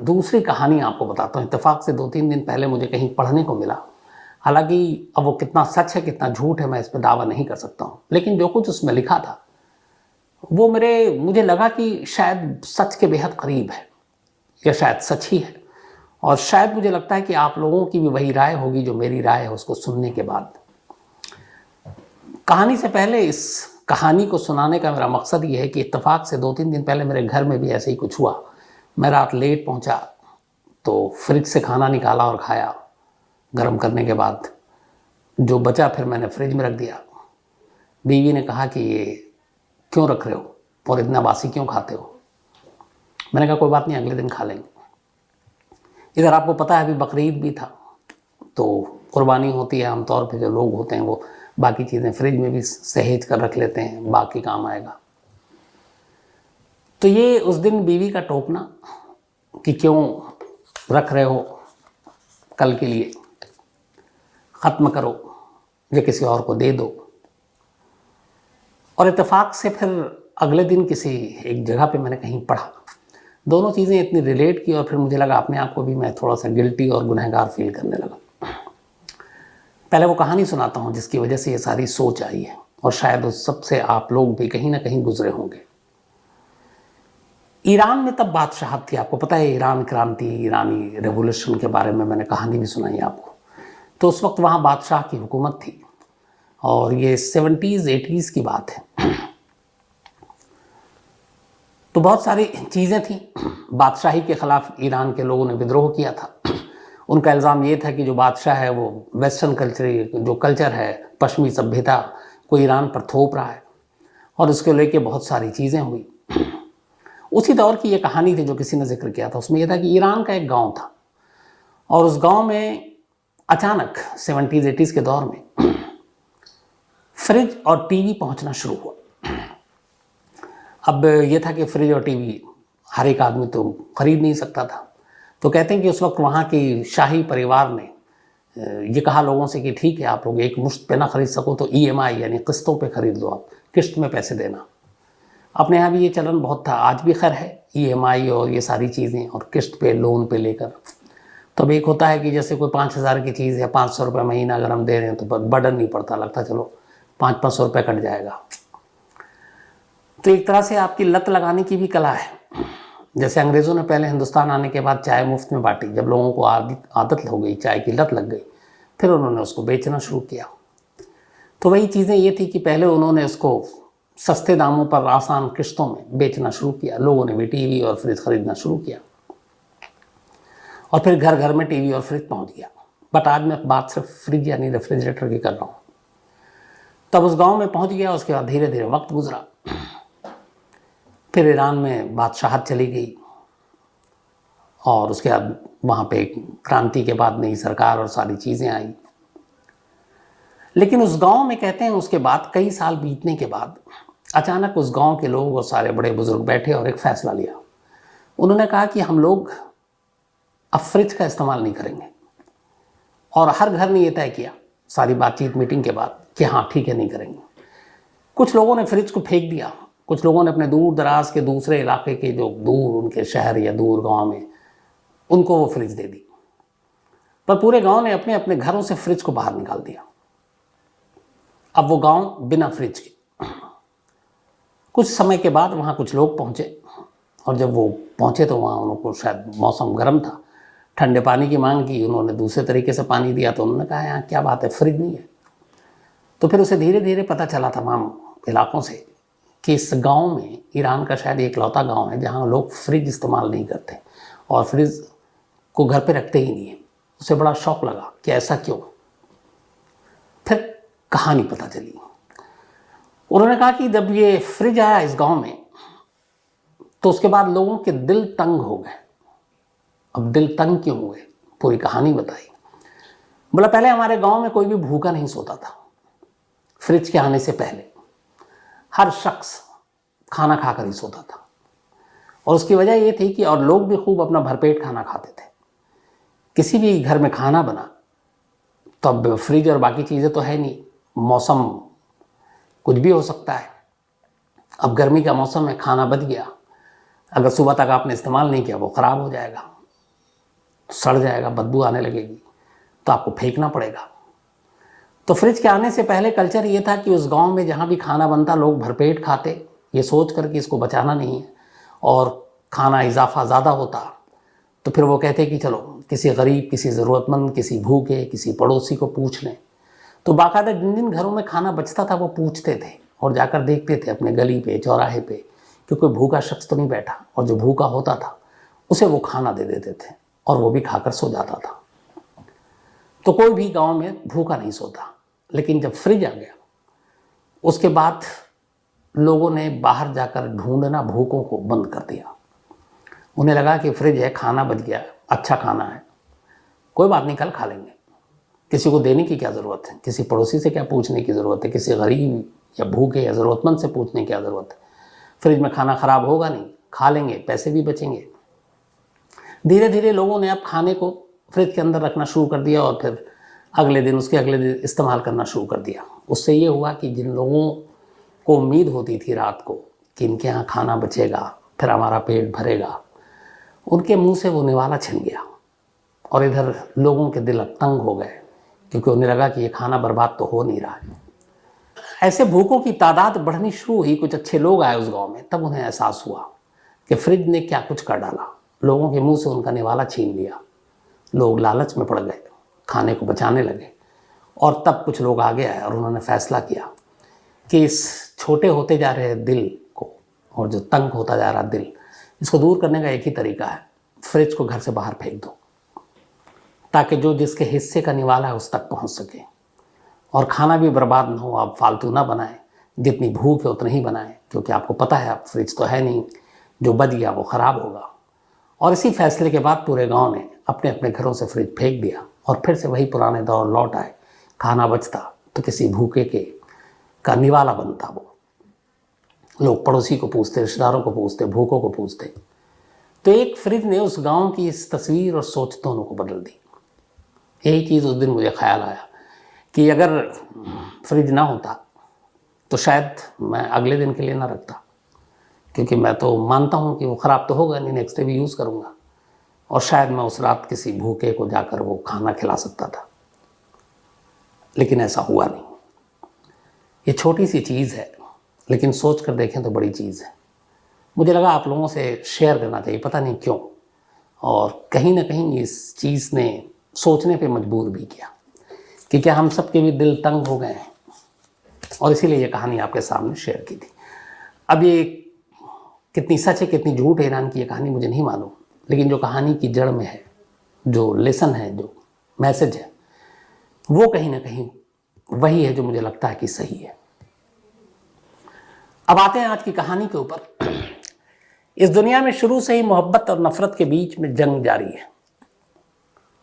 दूसरी कहानी आपको बताता हूँ। इत्तेफ़ाक से 2-3 दिन पहले मुझे कहीं पढ़ने को मिला। हालाँकि अब वो कितना सच है, कितना झूठ है, मैं इस पे दावा नहीं कर सकता हूँ। लेकिन जो कुछ उसमें लिखा था, वो मुझे लगा कि शायद सच के बेहद करीब है, या शायद सच ही है। और शायद मुझे लगता है कि आप लोगों की भी वही राय होगी जो मेरी राय है उसको सुनने के बाद। कहानी से पहले इस कहानी को सुनाने का मेरा मकसद ये है कि इत्तेफ़ाक से 2-3 दिन पहले मेरे घर में भी ऐसे ही कुछ हुआ। मैं रात लेट पहुंचा, तो फ्रिज से खाना निकाला और खाया। गर्म करने के बाद जो बचा फिर मैंने फ्रिज में रख दिया। बीवी ने कहा कि ये क्यों रख रहे हो और इतना बासी क्यों खाते हो? मैंने कहा कोई बात नहीं, अगले दिन खा लेंगे। इधर आपको पता है अभी बकरीद भी था, तो कुर्बानी होती है। आमतौर पे जो लोग होते हैं वो बाकी चीज़ें फ्रिज में भी सहेज कर रख लेते हैं, बाकी काम आएगा। तो ये उस दिन बीवी का टोकना कि क्यों रख रहे हो, कल के लिए ख़त्म करो या किसी और को दे दो। और इत्तेफाक से फिर अगले दिन किसी एक जगह पे मैंने कहीं पढ़ा, दोनों चीज़ें इतनी रिलेट की और फिर मुझे लगा अपने आप को भी मैं थोड़ा सा गिल्टी और गुनहगार फील करने लगा। पहले वो कहानी सुनाता हूँ जिसकी वजह से ये सारी सोच आई है, और शायद उस सबसे आप लोग भी कहीं ना कहीं गुजरे होंगे। ईरान में तब बादशाहत थी, आपको पता है ईरान क्रांति, ईरानी रेवोल्यूशन के बारे में मैंने कहानी भी सुनाई आपको। तो उस वक्त वहाँ बादशाह की हुकूमत थी और ये 70s 80s की बात है। तो बहुत सारी चीज़ें थी। बादशाही के ख़िलाफ़ ईरान के लोगों ने विद्रोह किया था। उनका इल्ज़ाम ये था कि जो बादशाह है वो वेस्टर्न कल्चर, जो कल्चर है, पश्चिमी सभ्यता को ईरान पर थोप रहा है, और उसके लेके बहुत सारी चीज़ें हुई। उसी दौर की ये कहानी थी जो किसी ने जिक्र किया था। उसमें यह था कि ईरान का एक गांव था और उस गांव में अचानक 70s 80s के दौर में फ्रिज और टीवी पहुंचना शुरू हुआ। अब यह था कि फ्रिज और टीवी हर एक आदमी तो खरीद नहीं सकता था। तो कहते हैं कि उस वक्त वहाँ की शाही परिवार ने ये कहा लोगों से कि ठीक है, आप लोग एक मुश्त पे ना खरीद सको तो EMI यानी किस्तों पे खरीद लो, आप किस्त में पैसे देना। अपने यहाँ भी ये चलन बहुत था, आज भी खैर है, EMI और ये सारी चीज़ें और किस्त पे लोन पे लेकर। तब एक होता है कि जैसे कोई 5,000 की चीज़ है, 500 रुपये महीना अगर हम दे रहे हैं तो बर्डन नहीं पड़ता, लगता चलो 500 रुपये कट जाएगा। तो एक तरह से आपकी लत लगाने की भी कला है। जैसे अंग्रेज़ों ने पहले हिंदुस्तान आने के बाद चाय मुफ्त में बांटी, जब लोगों को आदत हो गई, चाय की लत लग गई, फिर उन्होंने उसको बेचना शुरू किया। तो वही चीज़ें ये थी कि पहले उन्होंने इसको सस्ते दामों पर आसान किस्तों में बेचना शुरू किया, लोगों ने भी टीवी और फ्रिज खरीदना शुरू किया, और फिर घर घर में टीवी और फ्रिज पहुंच गया। बट आज मैं बात सिर्फ फ्रिज यानी रेफ्रिजरेटर की कर रहा हूँ। तब उस गांव में पहुंच गया, उसके बाद धीरे धीरे वक्त गुजरा, फिर ईरान में बादशाहत चली गई, और उसके बाद वहाँ पे क्रांति के बाद नई सरकार और सारी चीज़ें आई। लेकिन उस गांव में कहते हैं उसके बाद कई साल बीतने के बाद अचानक उस गांव के लोग और सारे बड़े बुजुर्ग बैठे और एक फैसला लिया। उन्होंने कहा कि हम लोग अब फ्रिज का इस्तेमाल नहीं करेंगे, और हर घर ने यह तय किया सारी बातचीत मीटिंग के बाद कि हाँ ठीक है, नहीं करेंगे। कुछ लोगों ने फ्रिज को फेंक दिया, कुछ लोगों ने अपने दूर दराज के दूसरे इलाके के जो दूर उनके शहर या दूर गांव में उनको वो फ्रिज दे दी, पर पूरे गांव ने अपने अपने घरों से फ्रिज को बाहर निकाल दिया। अब वो गांव बिना फ्रिज के। कुछ समय के बाद वहाँ कुछ लोग पहुँचे, और जब वो पहुँचे तो वहाँ उनको शायद मौसम गर्म था, ठंडे पानी की मांग की, उन्होंने दूसरे तरीके से पानी दिया, तो उन्होंने कहा यहाँ क्या बात है, फ्रिज नहीं है। तो फिर उसे धीरे धीरे पता चला तमाम इलाकों से कि इस गांव में, ईरान का शायद एकलौता गांव है जहां लोग फ्रिज इस्तेमाल नहीं करते और फ्रिज को घर पे रखते ही नहीं है। उसे बड़ा शौक लगा कि ऐसा क्यों। फिर कहानी पता चली। उन्होंने कहा कि जब ये फ्रिज आया इस गांव में तो उसके बाद लोगों के दिल तंग हो गए। अब दिल तंग क्यों हुए, पूरी कहानी बताई। बोला पहले हमारे गांव में कोई भी भूखा नहीं सोता था। फ्रिज के आने से पहले हर शख्स खाना खाकर ही सोता था, और उसकी वजह यह थी कि और लोग भी खूब अपना भरपेट खाना खाते थे। किसी भी घर में खाना बना तो अब फ्रिज और बाकी चीज़ें तो है नहीं, मौसम कुछ भी हो सकता है। अब गर्मी का मौसम है, खाना बच गया अगर सुबह तक आपने इस्तेमाल नहीं किया वो ख़राब हो जाएगा, सड़ जाएगा, बदबू आने लगेगी, तो आपको फेंकना पड़ेगा। तो फ्रिज के आने से पहले कल्चर ये था कि उस गांव में जहाँ भी खाना बनता लोग भरपेट खाते, ये सोच कर कि इसको बचाना नहीं है, और खाना इजाफा ज़्यादा होता तो फिर वो कहते कि चलो किसी गरीब, किसी ज़रूरतमंद, किसी भूखे, किसी पड़ोसी को पूछ लें। तो बाकायदा जिन जिन घरों में खाना बचता था वो पूछते थे और जाकर देखते थे अपने गली पे, चौराहे पे कि कोई भूखा शख्स तो नहीं बैठा, और जो भूखा होता था उसे वो खाना दे देते थे और वो भी खाकर सो जाता था। तो कोई भी गांव में भूखा नहीं सोता। लेकिन जब फ्रिज आ गया उसके बाद लोगों ने बाहर जाकर ढूंढना भूखों को बंद कर दिया। उन्हें लगा कि फ्रिज है, खाना बच गया, अच्छा खाना है, कोई बात नहीं, कल खा लेंगे, किसी को देने की क्या ज़रूरत है, किसी पड़ोसी से क्या पूछने की ज़रूरत है, किसी गरीब या भूखे या ज़रूरतमंद से पूछने की क्या ज़रूरत है, फ्रिज में खाना ख़राब होगा नहीं, खा लेंगे, पैसे भी बचेंगे। धीरे धीरे लोगों ने अब खाने को फ्रिज के अंदर रखना शुरू कर दिया और फिर अगले दिन, उसके अगले दिन इस्तेमाल करना शुरू कर दिया। उससे ये हुआ कि जिन लोगों को उम्मीद होती थी रात को कि इनके यहाँ खाना बचेगा, फिर हमारा पेट भरेगा, उनके मुंह से वो निवाला छिन गया। और इधर लोगों के दिल अब तंग हो गए क्योंकि उन्हें लगा कि ये खाना बर्बाद तो हो नहीं रहा है। ऐसे भूखों की तादाद बढ़नी शुरू हुई। कुछ अच्छे लोग आए उस गांव में, तब उन्हें एहसास हुआ कि फ्रिज ने क्या कुछ कर डाला, लोगों के मुंह से उनका निवाला छीन लिया। लोग लालच में पड़ गए, खाने को बचाने लगे। और तब कुछ लोग आगे आए और उन्होंने फैसला किया कि इस छोटे होते जा रहे दिल को, और जो तंग होता जा रहा दिल, इसको दूर करने का एक ही तरीका है, फ्रिज को घर से बाहर फेंक दो ताकि जो जिसके हिस्से का निवाला है उस तक पहुंच सके, और खाना भी बर्बाद ना हो। आप फालतू ना बनाएं, जितनी भूख है उतना ही बनाएं, क्योंकि आपको पता है आप फ्रिज तो है नहीं, जो बच गया वो ख़राब होगा। और इसी फैसले के बाद पूरे गांव ने अपने अपने घरों से फ्रिज फेंक दिया और फिर से वही पुराने दौर लौट आए। खाना बचता तो किसी भूखे के का निवाला बनता, वो लोग पड़ोसी को पूछते, रिश्तेदारों को पूछते, भूखों को पूछते। तो एक फ्रिज ने उस गांव की इस तस्वीर और सोच दोनों को बदल दी। यही चीज़ उस दिन मुझे ख्याल आया कि अगर फ्रिज ना होता तो शायद मैं अगले दिन के लिए ना रखता, क्योंकि मैं तो मानता हूँ कि वो ख़राब तो होगा नहीं, नेक्स्ट डे भी यूज़ करूँगा, और शायद मैं उस रात किसी भूखे को जाकर वो खाना खिला सकता था। लेकिन ऐसा हुआ नहीं। ये छोटी सी चीज़ है, लेकिन सोच कर देखें तो बड़ी चीज़ है। मुझे लगा आप लोगों से शेयर करना चाहिए, पता नहीं क्यों, और कहीं ना कहीं इस चीज़ ने सोचने पे मजबूर भी किया कि क्या हम सब के भी दिल तंग हो गए हैं, और इसीलिए ये कहानी आपके सामने शेयर की थी। अब ये कितनी सच है कितनी झूठ है ईरान की ये कहानी मुझे नहीं मालूम, लेकिन जो कहानी की जड़ में है, जो लेसन है, जो मैसेज है, वो कहीं ना कहीं वही है जो मुझे लगता है कि सही है। अब आते हैं आज की कहानी के ऊपर। इस दुनिया में शुरू से ही मोहब्बत और नफरत के बीच में जंग जारी है।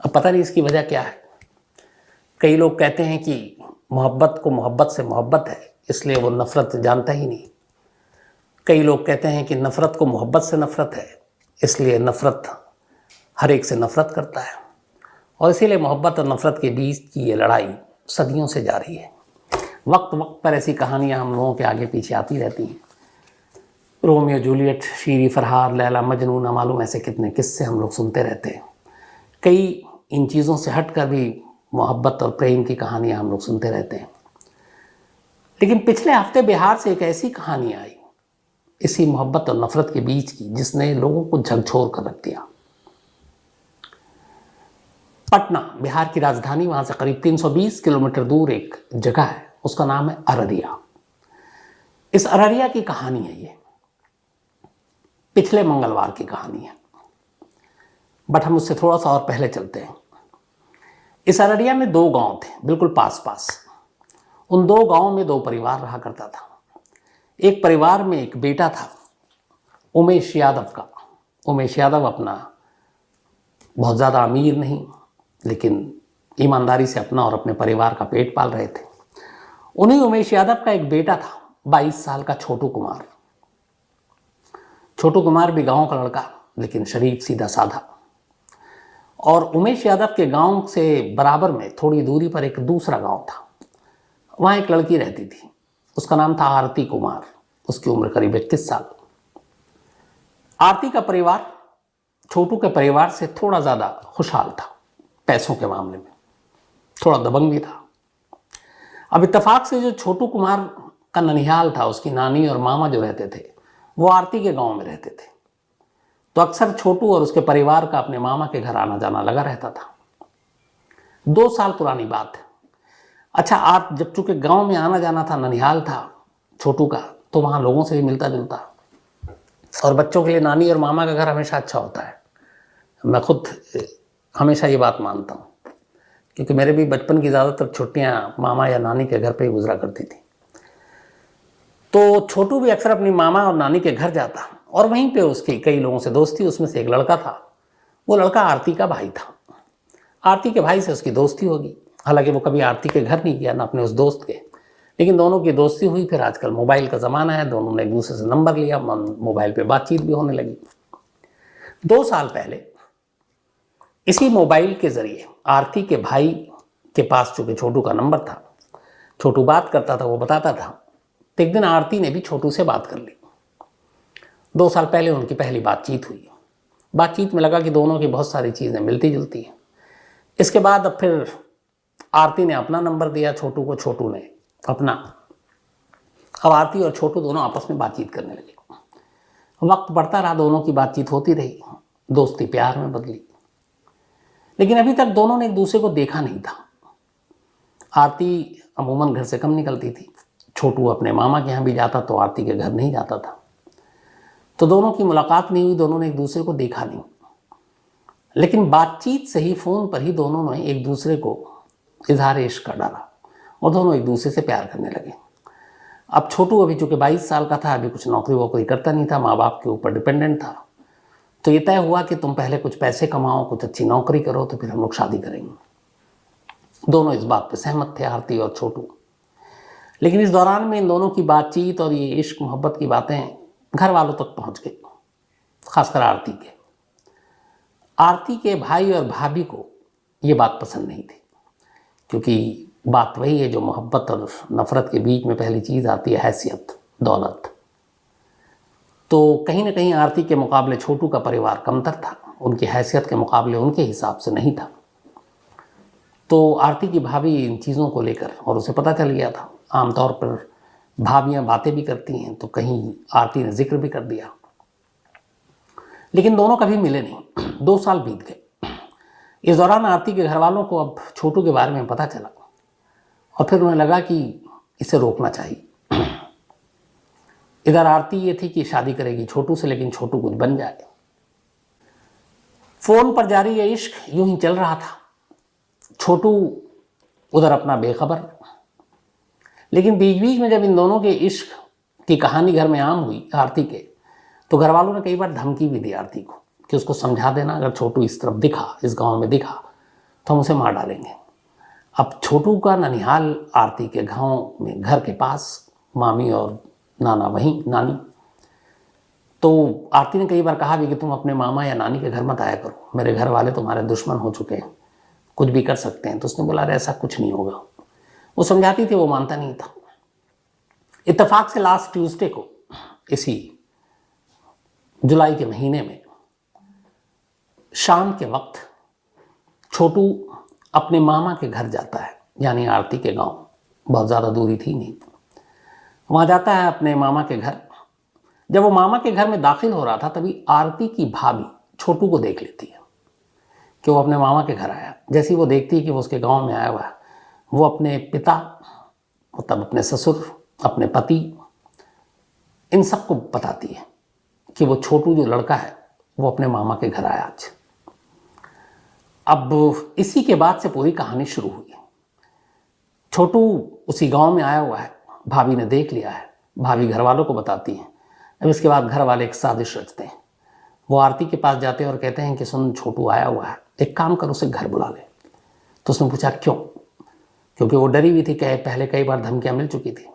अब पता नहीं इसकी वजह क्या है। कई लोग कहते हैं कि मोहब्बत को मोहब्बत से मोहब्बत है, इसलिए वो नफरत जानता ही नहीं। कई लोग कहते हैं कि नफरत को मोहब्बत से नफरत है, इसलिए नफरत हर एक से नफरत करता है, और इसीलिए मोहब्बत और नफरत के बीच की ये लड़ाई सदियों से जारी है। वक्त वक्त पर ऐसी कहानियाँ हम लोगों के आगे पीछे आती रहती हैं। रोमियो जूलियट, शीरी फरहाद, लैला मजनू, ना मालूम ऐसे कितने किस्से हम लोग सुनते रहते हैं। कई इन चीज़ों से हटकर भी मोहब्बत और प्रेम की कहानियाँ हम लोग सुनते रहते हैं। लेकिन पिछले हफ्ते बिहार से एक ऐसी कहानी आई इसी मोहब्बत और नफरत के बीच की, जिसने लोगों को झकझोर कर रख दिया। पटना बिहार की राजधानी, वहां से करीब 320 किलोमीटर दूर एक जगह है, उसका नाम है अररिया। इस अररिया की कहानी है ये, पिछले मंगलवार की कहानी है, बट हम उससे थोड़ा सा और पहले चलते हैं। इस अररिया में 2 गांव थे, बिल्कुल पास पास। उन 2 गांवों में 2 परिवार रहा करता था। एक परिवार में एक बेटा था उमेश यादव का। उमेश यादव अपना बहुत ज़्यादा अमीर नहीं, लेकिन ईमानदारी से अपना और अपने परिवार का पेट पाल रहे थे। उन्हीं उमेश यादव का एक बेटा था 22 साल का छोटू कुमार। छोटू कुमार भी गांव का लड़का, लेकिन शरीफ, सीधा साधा। और उमेश यादव के गांव से बराबर में थोड़ी दूरी पर एक दूसरा गांव था। वहाँ एक लड़की रहती थी, उसका नाम था आरती कुमार। उसकी उम्र करीब 21 साल। आरती का परिवार छोटू के परिवार से थोड़ा ज़्यादा खुशहाल था, पैसों के मामले में थोड़ा दबंग भी था। अब इत्तेफाक से जो छोटू कुमार का ननिहाल था, उसकी नानी और मामा जो रहते थे वो आरती के गांव में रहते थे, तो अक्सर छोटू और उसके परिवार का अपने मामा के घर आना जाना लगा रहता था। 2 साल पुरानी बात है। अच्छा, आप जब चूंकि गांव में आना जाना था, ननिहाल था छोटू का, तो वहाँ लोगों से भी मिलता जुलता, और बच्चों के लिए नानी और मामा का घर हमेशा अच्छा होता है। मैं खुद हमेशा ये बात मानता हूँ, क्योंकि मेरे भी बचपन की ज़्यादातर छुट्टियाँ मामा या नानी के घर पे ही गुजरा करती थी। तो छोटू भी अक्सर अपनी मामा और नानी के घर जाता, और वहीं पे उसकी कई लोगों से दोस्ती। उसमें से एक लड़का था, वो लड़का आरती का भाई था। आरती के भाई से उसकी दोस्ती होगी। हालांकि वो कभी आरती के घर नहीं गया, ना अपने उस दोस्त के, लेकिन दोनों की दोस्ती हुई। फिर आजकल मोबाइल का ज़माना है, दोनों ने एक दूसरे से नंबर लिया, मोबाइल पे बातचीत भी होने लगी। 2 साल पहले इसी मोबाइल के ज़रिए आरती के भाई के पास चूँकि छोटू का नंबर था, छोटू बात करता था, वो बताता था। तो एक दिन आरती ने भी छोटू से बात कर ली। 2 साल पहले उनकी पहली बातचीत हुई। बातचीत में लगा कि दोनों की बहुत सारी चीज़ें मिलती जुलती हैं। इसके बाद अब फिर आरती ने अपना नंबर दिया छोटू को, छोटू ने अपना। अब आरती और छोटू दोनों आपस में बातचीत करने लगे। वक्त बढ़ता रहा, दोनों की बातचीत होती रही, दोस्ती प्यार में बदली। लेकिन अभी तक दोनों ने एक दूसरे को देखा नहीं था। आरती अमूमन घर से कम निकलती थी, छोटू अपने मामा के यहाँ भी जाता तो आरती के घर नहीं जाता था। तो दोनों की मुलाकात नहीं हुई, दोनों ने एक दूसरे को देखा नहीं। लेकिन बातचीत से ही, फ़ोन पर ही दोनों ने एक दूसरे को इजहार इश्क कर डाला, और दोनों एक दूसरे से प्यार करने लगे। अब छोटू अभी चूँकि 22 साल का था, अभी कुछ नौकरी वोकरी करता नहीं था, माँ बाप के ऊपर डिपेंडेंट था। तो ये तय हुआ कि तुम पहले कुछ पैसे कमाओ, कुछ अच्छी नौकरी करो, तो फिर हम लोग शादी करेंगे। दोनों इस बात पे सहमत थे, आरती और छोटू। लेकिन इस दौरान में इन दोनों की बातचीत और ये इश्क मोहब्बत की बातें घर वालों तक पहुंच गई, खासकर आरती के भाई और भाभी को ये बात पसंद नहीं थी, क्योंकि बात वही है जो मोहब्बत और नफ़रत के बीच में पहली चीज़ आती है, हैसियत, दौलत। तो कहीं ना कहीं आरती के मुकाबले छोटू का परिवार कमतर था, उनकी हैसियत के मुकाबले उनके हिसाब से नहीं था। तो आरती की भाभी इन चीज़ों को लेकर, और उसे पता चल गया था, आमतौर पर भाभियाँ बातें भी करती हैं, तो कहीं आरती ने जिक्र भी कर दिया। लेकिन दोनों कभी मिले नहीं। 2 साल बीत गए। इस दौरान आरती के घर वालों को अब छोटू के बारे में पता चला, और फिर उन्हें लगा कि इसे रोकना चाहिए। इधर आरती ये थी कि शादी करेगी छोटू से, लेकिन छोटू कुछ बन जाए। फोन पर जारी ये इश्क यूं ही चल रहा था, छोटू उधर अपना बेखबर। लेकिन बीच बीच में जब इन दोनों के इश्क की कहानी घर में आम हुई आरती के, तो घर वालों ने कई बार धमकी भी दी आरती को कि उसको समझा देना, अगर छोटू इस तरफ दिखा, इस गांव में दिखा, तो हम उसे मार डालेंगे। अब छोटू का ननिहाल आरती के गांव में, घर के पास, मामी और नाना वहीं, नानी। तो आरती ने कई बार कहा भी कि तुम अपने मामा या नानी के घर मत आया करो, मेरे घर वाले तुम्हारे दुश्मन हो चुके हैं, कुछ भी कर सकते हैं। तो उसने बोला, अरे ऐसा कुछ नहीं होगा। वो समझाती थी, वो मानता नहीं था। इत्तेफाक से लास्ट ट्यूसडे को, इसी जुलाई के महीने में शाम के वक्त, छोटू अपने मामा के घर जाता है, यानी आरती के गांव, बहुत ज़्यादा दूरी थी नहीं। वहाँ जाता है अपने मामा के घर। जब वो मामा के घर में दाखिल हो रहा था, तभी आरती की भाभी छोटू को देख लेती है कि वो अपने मामा के घर आया। जैसे ही वो देखती है कि वो उसके गांव में आया हुआ है, वो अपने पिता, मतलब अपने ससुर, अपने पति, इन सबको बताती है कि वो छोटू जो लड़का है वो अपने मामा के घर आया आज। अब इसी के बाद से पूरी कहानी शुरू हुई। छोटू उसी गांव में आया हुआ है, भाभी ने देख लिया है, भाभी घर वालों को बताती हैं। अब इसके बाद घर वाले एक साजिश रचते हैं। वो आरती के पास जाते हैं और कहते हैं कि सुन, छोटू आया हुआ है, एक काम कर, उसे घर बुला ले। तो उसने पूछा क्यों? क्योंकि वो डरी हुई थी, कि पहले कई बार धमकियाँ मिल चुकी थी।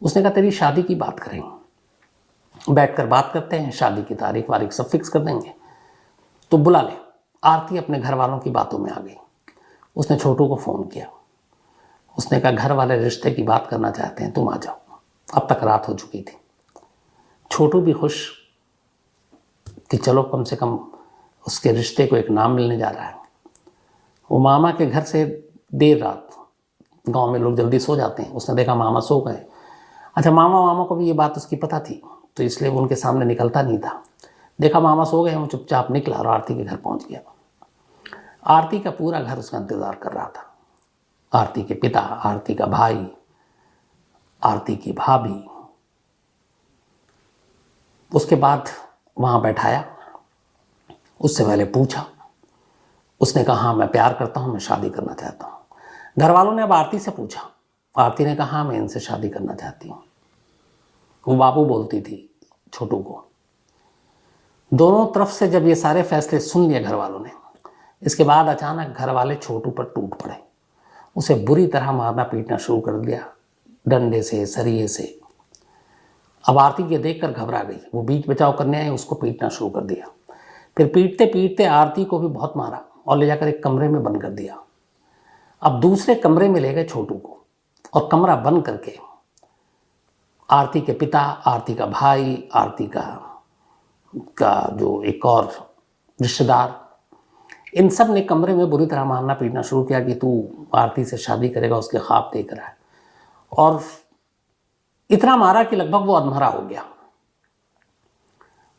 उसने कहा, तेरी शादी की बात करेंगे, बैठकर बात करते हैं, शादी की तारीख वारीख सब फिक्स कर देंगे, तो बुला ले। आरती अपने घर वालों की बातों में आ गई। उसने छोटू को फ़ोन किया। उसने कहा, घर वाले रिश्ते की बात करना चाहते हैं, तुम आ जाओ। अब तक रात हो चुकी थी। छोटू भी खुश कि चलो कम से कम उसके रिश्ते को एक नाम मिलने जा रहा है। वो मामा के घर से देर रात, गांव में लोग जल्दी सो जाते हैं, उसने देखा मामा सो गए। अच्छा, मामा को भी ये बात उसकी पता थी, तो इसलिए वो उनके सामने निकलता नहीं था। देखा मामा सो गए, वो चुपचाप निकला और आरती के घर पहुंच गया। आरती का पूरा घर उसका इंतजार कर रहा था। आरती के पिता, आरती का भाई, आरती की भाभी। उसके बाद वहां बैठाया, उससे पहले पूछा। उसने कहा हाँ मैं प्यार करता हूं, मैं शादी करना चाहता हूं। घर वालों ने अब आरती से पूछा। आरती ने कहा हाँ मैं इनसे शादी करना चाहती हूँ। वो बाबू बोलती थी छोटू को। दोनों तरफ से जब ये सारे फैसले सुन लिए घर वालों ने, इसके बाद अचानक घर वाले छोटू पर टूट पड़े। उसे बुरी तरह मारना पीटना शुरू कर दिया, डंडे से, सरिये से। अब आरती ये देखकर घबरा गई, वो बीच बचाव करने आई, उसको पीटना शुरू कर दिया। फिर पीटते पीटते आरती को भी बहुत मारा और ले जाकर एक कमरे में बंद कर दिया। अब दूसरे कमरे में ले गए छोटू को और कमरा बंद करके आरती के पिता, आरती का भाई, आरती का जो एक और रिश्तेदार, इन सब ने कमरे में बुरी तरह मारना पीटना शुरू किया कि तू आरती से शादी करेगा, उसके ख्वाब देख रहा है। और इतना मारा कि लगभग वो अधमरा हो गया।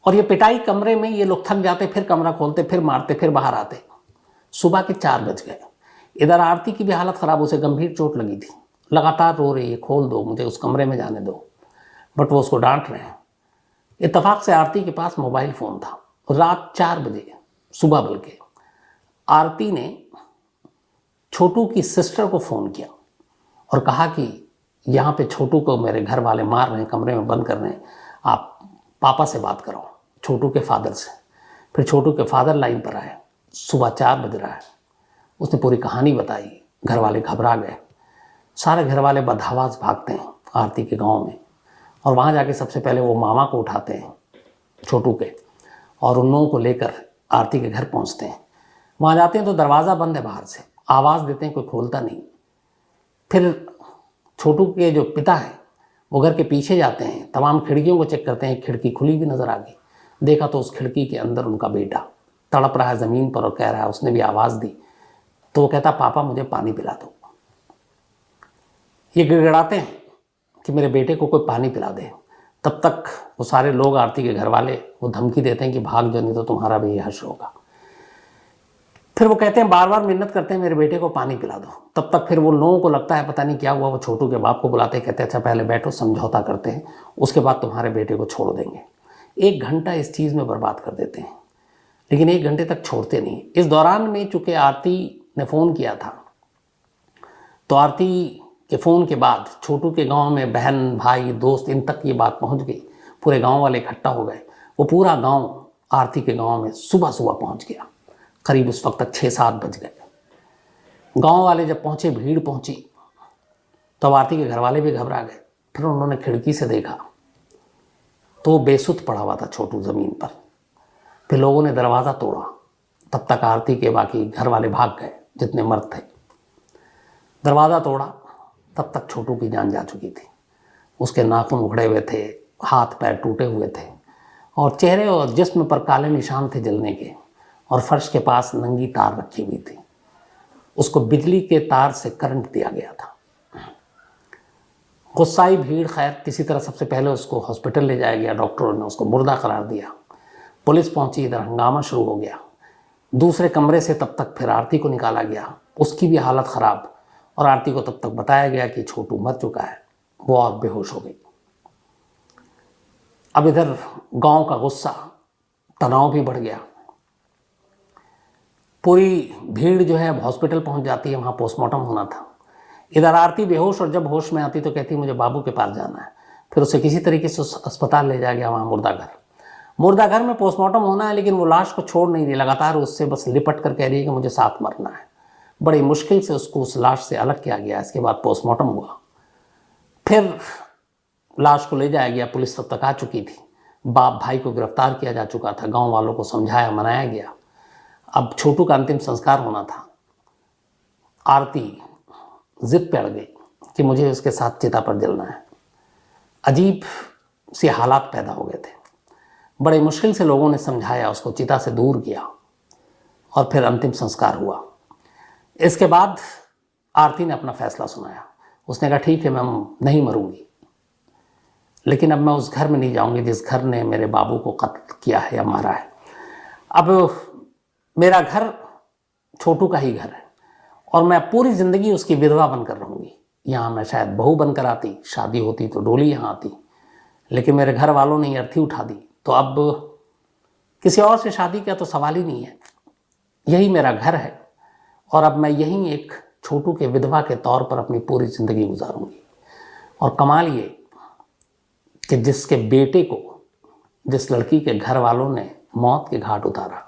और ये पिटाई कमरे में, ये लोग थक जाते, फिर कमरा खोलते, फिर मारते, फिर बाहर आते। सुबह के 4 बज गए। इधर आरती की भी हालत खराब, उसे गंभीर चोट लगी थी, लगातार रो रही है, खोल दो मुझे, उस कमरे में जाने दो। बट वो उसको डांट रहे हैं। इत्तेफाक से आरती के पास मोबाइल फ़ोन था। रात 4 बजे सुबह, बल्कि आरती ने छोटू की सिस्टर को फ़ोन किया और कहा कि यहाँ पे छोटू को मेरे घर वाले मार रहे हैं, कमरे में बंद कर रहे हैं, आप पापा से बात करो, छोटू के फादर से। फिर छोटू के फादर लाइन पर आए। सुबह 4 बज रहा है। उसने पूरी कहानी बताई। घर वाले घबरा गए। सारे घर वाले बदहवास भागते हैं आरती के गांव में, और वहाँ जाके सबसे पहले वो मामा को उठाते हैं छोटू के, और उन लोगों को लेकर आरती के घर पहुँचते हैं। वहाँ जाते हैं तो दरवाज़ा बंद है, बाहर से आवाज़ देते हैं, कोई खोलता नहीं। फिर छोटू के जो पिता हैं वो घर के पीछे जाते हैं, तमाम खिड़कियों को चेक करते हैं, खिड़की खुली भी नज़र आ गई। देखा तो उस खिड़की के अंदर उनका बेटा तड़प रहा है ज़मीन पर और कह रहा है, उसने भी आवाज़ दी तो वो कहता पापा मुझे पानी पिला दो। ये गिड़गिड़ाते हैं कि मेरे बेटे को कोई पानी पिला दे। तब तक वो सारे लोग, आरती के घर वाले, वो धमकी देते हैं कि भाग जाओ नहीं तो तुम्हारा भी ये हश्र होगा। फिर वो कहते हैं, बार बार मिन्नत करते हैं मेरे बेटे को पानी पिला दो। तब तक फिर वो लोगों को लगता है पता नहीं क्या हुआ, वो छोटू के बाप को बुलाते हैं, कहते हैं अच्छा पहले बैठो, समझौता करते हैं, उसके बाद तुम्हारे बेटे को छोड़ देंगे। 1 घंटा इस चीज़ में बर्बाद कर देते हैं, लेकिन 1 घंटे तक छोड़ते नहीं। इस दौरान में चूँकि आरती ने फ़ोन किया था, तो आरती के फ़ोन के बाद छोटू के गाँव में बहन, भाई, दोस्त, इन तक ये बात पहुँच गई। पूरे गाँव वाले इकट्ठा हो गए। वो पूरा गाँव आरती के गाँव में सुबह सुबह पहुँच गया। करीब उस वक्त तक 6-7 बज गए। गांव वाले जब पहुंचे, भीड़ पहुंची, तो आरती के घर वाले भी घबरा गए। फिर उन्होंने खिड़की से देखा तो वो बेसुध पड़ा हुआ था छोटू ज़मीन पर। फिर लोगों ने दरवाज़ा तोड़ा। तब तक आरती के बाकी घर वाले भाग गए, जितने मर्द थे। दरवाज़ा तोड़ा, तब तक छोटू की जान जा चुकी थी। उसके नाखून उखड़े हुए थे, हाथ पैर टूटे हुए थे, और चेहरे और जिस्म पर काले निशान थे जलने के। और फर्श के पास नंगी तार रखी हुई थी। उसको बिजली के तार से करंट दिया गया था। गुस्साई भीड़ खैर किसी तरह सबसे पहले उसको हॉस्पिटल ले जाया गया। डॉक्टरों ने उसको मुर्दा करार दिया। पुलिस पहुंची, इधर हंगामा शुरू हो गया। दूसरे कमरे से तब तक फिर आरती को निकाला गया, उसकी भी हालत ख़राब। और आरती को तब तक बताया गया कि छोटू मर चुका है। वो और बेहोश हो गई। अब इधर गांव का गुस्सा, तनाव भी बढ़ गया। पूरी भीड़ जो है अब हॉस्पिटल पहुंच जाती है, वहाँ पोस्टमार्टम होना था। इधर आरती बेहोश, और जब होश में आती तो कहती मुझे बाबू के पास जाना है। फिर उसे किसी तरीके से अस्पताल ले जाया गया, वहाँ मुर्दाघर में पोस्टमार्टम होना है, लेकिन वो लाश को छोड़ नहीं रही। लगातार उससे बस लिपट कर कह रही है कि मुझे साथ मरना है। बड़ी मुश्किल से उसको उस लाश से अलग किया गया। इसके बाद पोस्टमार्टम हुआ। फिर लाश को ले जाया गया। पुलिस तब तक आ चुकी थी। बाप भाई को गिरफ्तार किया जा चुका था। गाँव वालों को समझाया, मनाया गया। अब छोटू का अंतिम संस्कार होना था। आरती जिद पे अड़ गई कि मुझे उसके साथ चिता पर जलना है। अजीब से हालात पैदा हो गए थे। बड़े मुश्किल से लोगों ने समझाया, उसको चिता से दूर किया और फिर अंतिम संस्कार हुआ। इसके बाद आरती ने अपना फैसला सुनाया। उसने कहा ठीक है, मैं नहीं मरूंगी, लेकिन अब मैं उस घर में नहीं जाऊंगी जिस घर ने मेरे बाबू को कत्ल किया है या मारा है। अब मेरा घर छोटू का ही घर है और मैं पूरी ज़िंदगी उसकी विधवा बनकर रहूँगी। यहाँ मैं शायद बहू बनकर आती, शादी होती तो डोली यहाँ आती, लेकिन मेरे घर वालों ने अर्थी उठा दी, तो अब किसी और से शादी का तो सवाल ही नहीं है। यही मेरा घर है और अब मैं यहीं एक छोटू के विधवा के तौर पर अपनी पूरी ज़िंदगी गुजारूंगी। और कमाल ये कि जिसके बेटे को जिस लड़की के घर वालों ने मौत के घाट उतारा,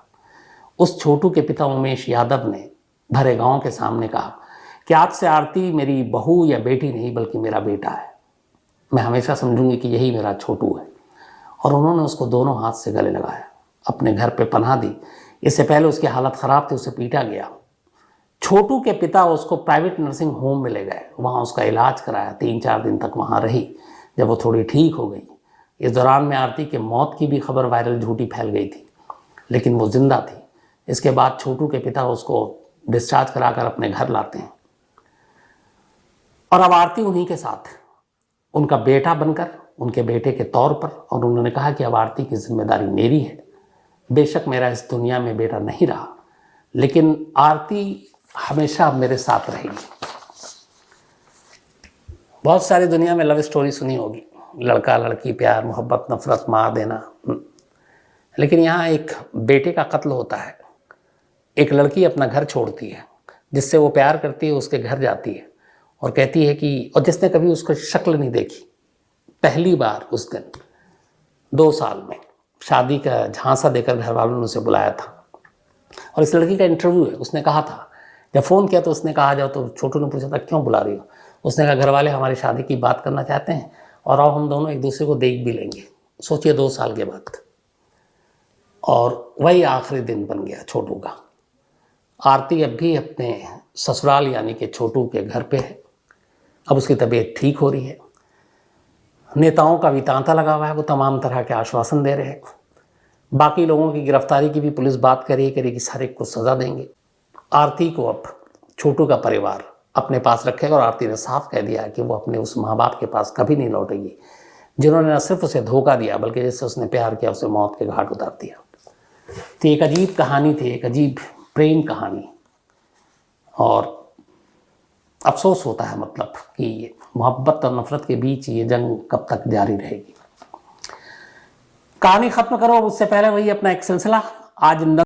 उस छोटू के पिता उमेश यादव ने भरे गांव के सामने कहा कि आज से आरती मेरी बहू या बेटी नहीं बल्कि मेरा बेटा है। मैं हमेशा समझूंगी कि यही मेरा छोटू है। और उन्होंने उसको दोनों हाथ से गले लगाया, अपने घर पे पनाह दी। इससे पहले उसकी हालत ख़राब थी, उसे पीटा गया। छोटू के पिता उसको प्राइवेट नर्सिंग होम में ले गए, वहाँ उसका इलाज कराया, 3-4 दिन तक वहाँ रही। जब वो थोड़ी ठीक हो गई, इस दौरान में आरती के मौत की भी खबर वायरल झूठी फैल गई थी, लेकिन वो जिंदा थी। इसके बाद छोटू के पिता उसको डिस्चार्ज कराकर अपने घर लाते हैं और अब आरती उन्हीं के साथ, उनका बेटा बनकर, उनके बेटे के तौर पर। और उन्होंने कहा कि अब आरती की जिम्मेदारी मेरी है। बेशक मेरा इस दुनिया में बेटा नहीं रहा, लेकिन आरती हमेशा अब मेरे साथ रहेगी। बहुत सारी दुनिया में लव स्टोरी सुनी होगी, लड़का लड़की, प्यार मोहब्बत, नफरत, मार देना, लेकिन यहाँ एक बेटे का कत्ल होता है। एक लड़की अपना घर छोड़ती है, जिससे वो प्यार करती है, उसके घर जाती है और कहती है कि, और जिसने कभी उसको शक्ल नहीं देखी, पहली बार उस दिन 2 साल में शादी का झांसा देकर घर वालों ने उसे बुलाया था। और इस लड़की का इंटरव्यू है। उसने कहा था, जब फ़ोन किया तो उसने कहा आ जाओ, तो छोटू ने पूछा था क्यों बुला रही हो। उसने कहा घर वाले हमारी शादी की बात करना चाहते हैं और अब हम दोनों एक दूसरे को देख भी लेंगे। सोचिए 2 साल के बाद। और वही आखिरी दिन बन गया छोटू का। आरती अब भी अपने ससुराल यानी कि छोटू के घर पे है। अब उसकी तबीयत ठीक हो रही है। नेताओं का भी तांता लगा हुआ है, वो तमाम तरह के आश्वासन दे रहे हैं। बाकी लोगों की गिरफ्तारी की भी पुलिस बात करेगी, सारे को सज़ा देंगे। आरती को अब छोटू का परिवार अपने पास रखेगा और आरती ने साफ कह दिया कि वो अपने उस माँ बाप के पास कभी नहीं लौटेगी, जिन्होंने न सिर्फ उसे धोखा दिया बल्कि जिससे उसने प्यार किया उसे मौत के घाट उतार दिया। तो एक अजीब कहानी थी, एक अजीब प्रेम कहानी। और अफसोस होता है मतलब कि मोहब्बत और नफरत के बीच ये जंग कब तक जारी रहेगी। कहानी खत्म करो उससे पहले वही अपना एक सिलसिला। आज